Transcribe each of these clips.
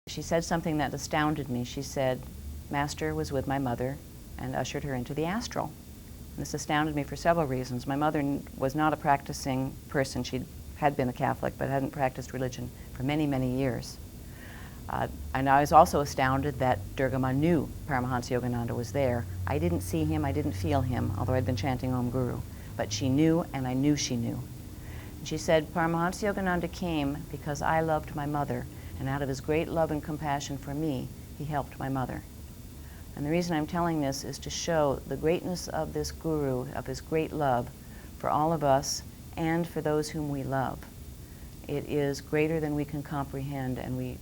She said something that astounded me. She said, Master was with my mother and ushered her into the astral. And this astounded me for several reasons. My mother was not a practicing person. She had been a Catholic, but hadn't practiced religion for many, many years. And I was also astounded that Durga Ma knew Paramahansa Yogananda was there. I didn't see him, I didn't feel him, although I'd been chanting Om Guru. But she knew, and I knew she knew. And she said, Paramahansa Yogananda came because I loved my mother, and out of his great love and compassion for me, he helped my mother. And the reason I'm telling this is to show the greatness of this Guru, of his great love for all of us and for those whom we love. It is greater than we can comprehend, and we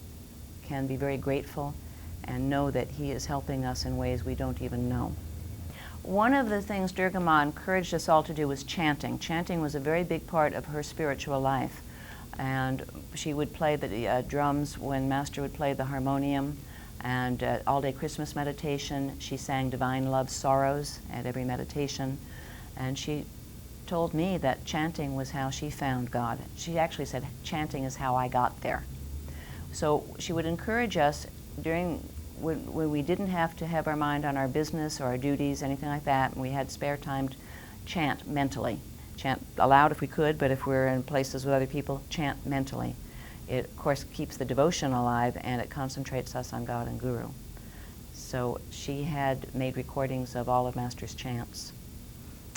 can be very grateful and know that he is helping us in ways we don't even know. One of the things Durga Ma encouraged us all to do was chanting. Chanting was a very big part of her spiritual life. And she would play the drums when Master would play the harmonium. And all-day Christmas meditation, she sang Divine Love Sorrows at every meditation. And she told me that chanting was how she found God. She actually said, chanting is how I got there. So she would encourage us when we didn't have to have our mind on our business or our duties, anything like that, and we had spare time to chant mentally. Chant aloud if we could, but if we're in places with other people, chant mentally. It, of course, keeps the devotion alive, and it concentrates us on God and Guru. So she had made recordings of all of Master's chants,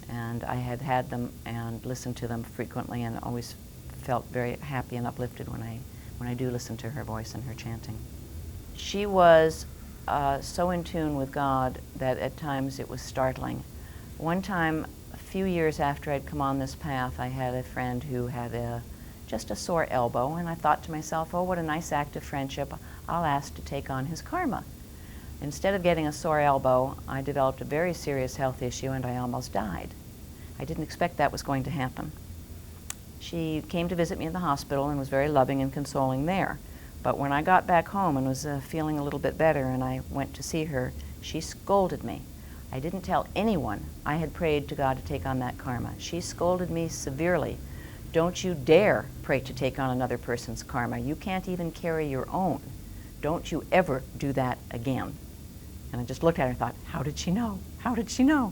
and I had had them and listened to them frequently, and always felt very happy and uplifted when I do listen to her voice and her chanting. She was so in tune with God that at times it was startling. One time, a few years after I'd come on this path, I had a friend who had just a sore elbow, and I thought to myself, oh, what a nice act of friendship. I'll ask to take on his karma. Instead of getting a sore elbow, I developed a very serious health issue, and I almost died. I didn't expect that was going to happen. She came to visit me in the hospital and was very loving and consoling there. But when I got back home and was feeling a little bit better and I went to see her, she scolded me. I didn't tell anyone I had prayed to God to take on that karma. She scolded me severely. Don't you dare pray to take on another person's karma. You can't even carry your own. Don't you ever do that again. And I just looked at her and thought, how did she know? How did she know?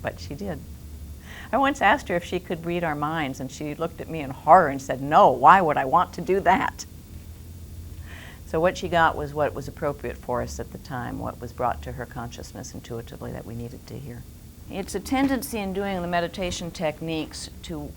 But she did. I once asked her if she could read our minds, and she looked at me in horror and said, no, why would I want to do that? So what she got was what was appropriate for us at the time, what was brought to her consciousness intuitively that we needed to hear. It's a tendency in doing the meditation techniques to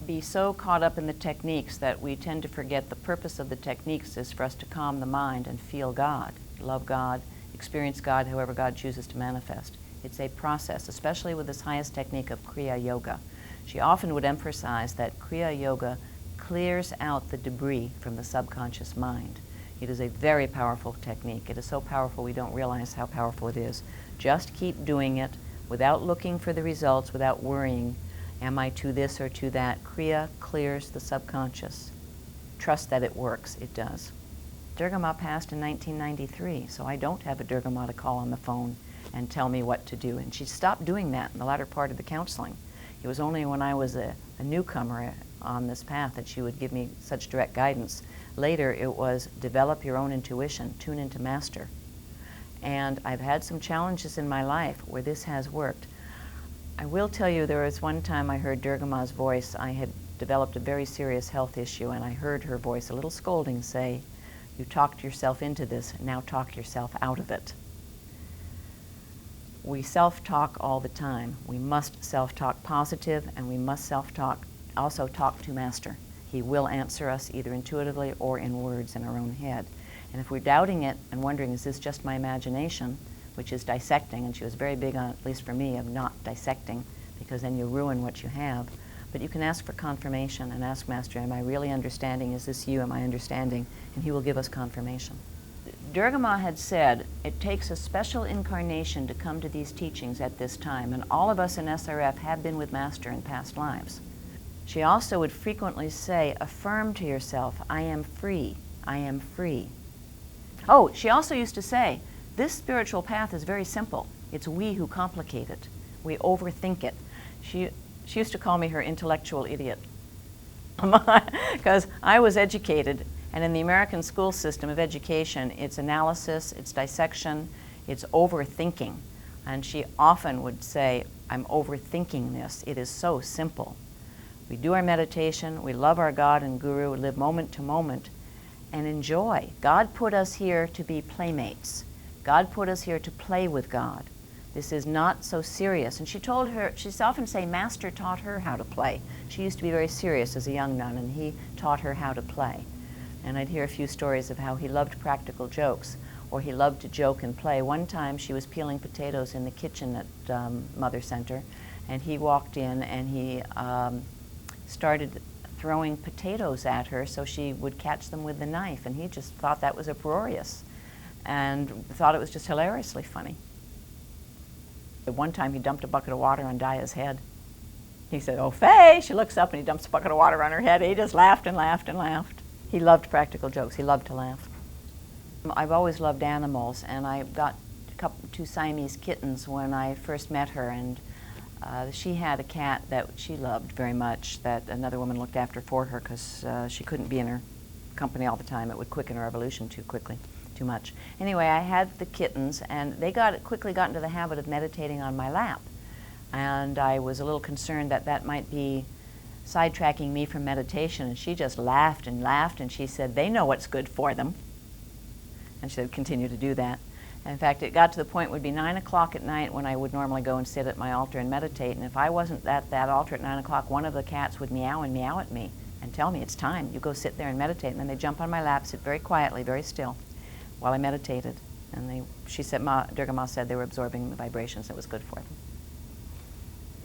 be so caught up in the techniques that we tend to forget the purpose of the techniques is for us to calm the mind and feel God, love God, experience God however God chooses to manifest. It's a process, especially with this highest technique of Kriya Yoga. She often would emphasize that Kriya Yoga clears out the debris from the subconscious mind. It is a very powerful technique. It is so powerful we don't realize how powerful it is. Just keep doing it without looking for the results, without worrying, am I to this or to that? Kriya clears the subconscious. Trust that it works. It does. Durga Ma passed in 1993, so I don't have a Durga Ma to call on the phone and tell me what to do. And she stopped doing that in the latter part of the counseling. It was only when I was a newcomer on this path that she would give me such direct guidance. Later it was develop your own intuition, tune into Master. And I've had some challenges in my life where this has worked. I will tell you there was one time I heard Durga Ma's voice. I had developed a very serious health issue, and I heard her voice, a little scolding, say, you talked yourself into this, now talk yourself out of it. We self-talk all the time. We must self-talk positive, and we must self-talk, also talk to Master. He will answer us either intuitively or in words in our own head. And if we're doubting it and wondering, is this just my imagination, which is dissecting, and she was very big on, at least for me, of not dissecting, because then you ruin what you have. But you can ask for confirmation and ask Master, am I really understanding? Is this you? Am I understanding? And he will give us confirmation. Durga Ma had said, it takes a special incarnation to come to these teachings at this time, and all of us in SRF have been with Master in past lives. She also would frequently say, affirm to yourself, I am free, I am free. Oh, she also used to say, this spiritual path is very simple. It's we who complicate it. We overthink it. She used to call me her intellectual idiot because I was educated And in the American school system of education, it's analysis, it's dissection, it's overthinking. And she often would say, I'm overthinking this. It is so simple. We do our meditation, we love our God and Guru, we live moment to moment, and enjoy. God put us here to be playmates. God put us here to play with God. This is not so serious. And she told her, she'd often say, Master taught her how to play. She used to be very serious as a young nun, and he taught her how to play. And I'd hear a few stories of how he loved practical jokes, or he loved to joke and play. One time she was peeling potatoes in the kitchen at Mother Center, and he walked in and he started throwing potatoes at her so she would catch them with the knife, and he just thought that was uproarious and thought it was just hilariously funny. At one time he dumped a bucket of water on Daya's head. He said, "Oh, Faye!" She looks up and he dumps a bucket of water on her head. He just laughed and laughed and laughed. He loved practical jokes. He loved to laugh. I've always loved animals, and I got two Siamese kittens when I first met her, and she had a cat that she loved very much that another woman looked after for her because she couldn't be in her company all the time. It would quicken her evolution too quickly, too much. Anyway, I had the kittens, and they quickly got into the habit of meditating on my lap. And I was a little concerned that that might be sidetracking me from meditation, and she just laughed and laughed, and she said, "They know what's good for them." And she would continue to do that. In fact, it got to the point it would be 9 o'clock at night when I would normally go and sit at my altar and meditate, and if I wasn't at that altar at 9 o'clock, one of the cats would meow and meow at me and tell me, "It's time, you go sit there and meditate." And then they'd jump on my lap, sit very quietly, very still, while I meditated. And she said, Durga Ma said they were absorbing the vibrations that was good for them.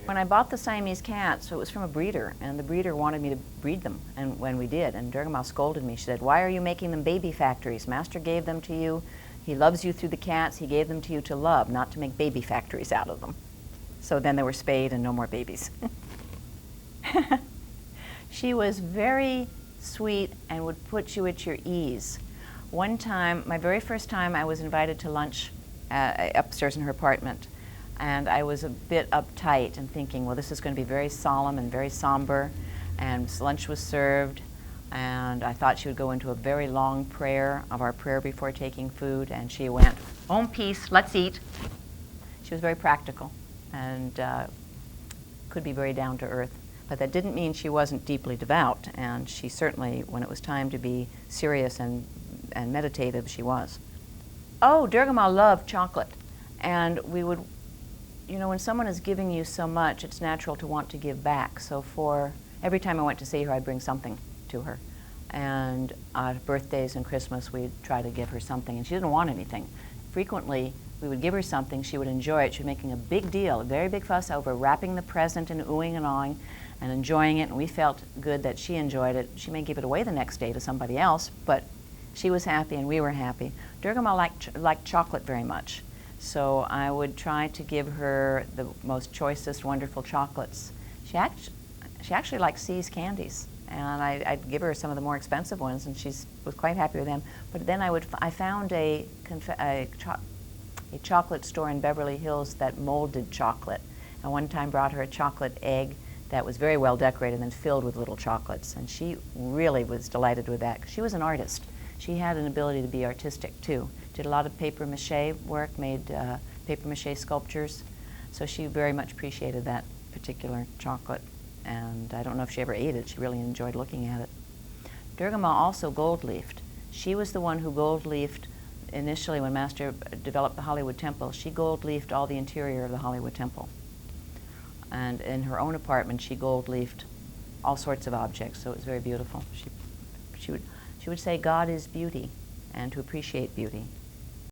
When I bought the Siamese cats, it was from a breeder, and the breeder wanted me to breed them, and when we did, and Durga Ma scolded me. She said, "Why are you making them baby factories? Master gave them to you. He loves you through the cats. He gave them to you to love, not to make baby factories out of them." So then they were spayed and no more babies. She was very sweet and would put you at your ease. One time, my very first time, I was invited to lunch upstairs in her apartment. And I was a bit uptight and thinking, well, this is going to be very solemn and very somber. And lunch was served, and I thought she would go into a very long prayer of our prayer before taking food, and she went, "Om peace, let's eat." She was very practical and could be very down to earth. But that didn't mean she wasn't deeply devout, and she certainly, when it was time to be serious and meditative, she was. Oh, Durga Ma loved chocolate, and we would, you know, when someone is giving you so much, it's natural to want to give back. So for every time I went to see her, I'd bring something to her. And on birthdays and Christmas, we'd try to give her something, and she didn't want anything. Frequently, we would give her something, she would enjoy it. She was making a big deal, a very big fuss over wrapping the present and oohing and awing and enjoying it, and we felt good that she enjoyed it. She may give it away the next day to somebody else, but she was happy and we were happy. Durga Ma liked chocolate very much. So I would try to give her the most choicest, wonderful chocolates. She actually liked C's candies, and I'd give her some of the more expensive ones, and she was quite happy with them. But then I found a chocolate store in Beverly Hills that molded chocolate. And one time brought her a chocolate egg that was very well decorated and filled with little chocolates, and she really was delighted with that. She was an artist. She had an ability to be artistic too. Did a lot of paper mache work, made paper mache sculptures. So she very much appreciated that particular chocolate. And I don't know if she ever ate it. She really enjoyed looking at it. Durga Ma also gold-leafed. She was the one who gold-leafed initially when Master developed the Hollywood Temple. She gold-leafed all the interior of the Hollywood Temple. And in her own apartment, she gold-leafed all sorts of objects. So it was very beautiful. She would say, God is beauty, and to appreciate beauty.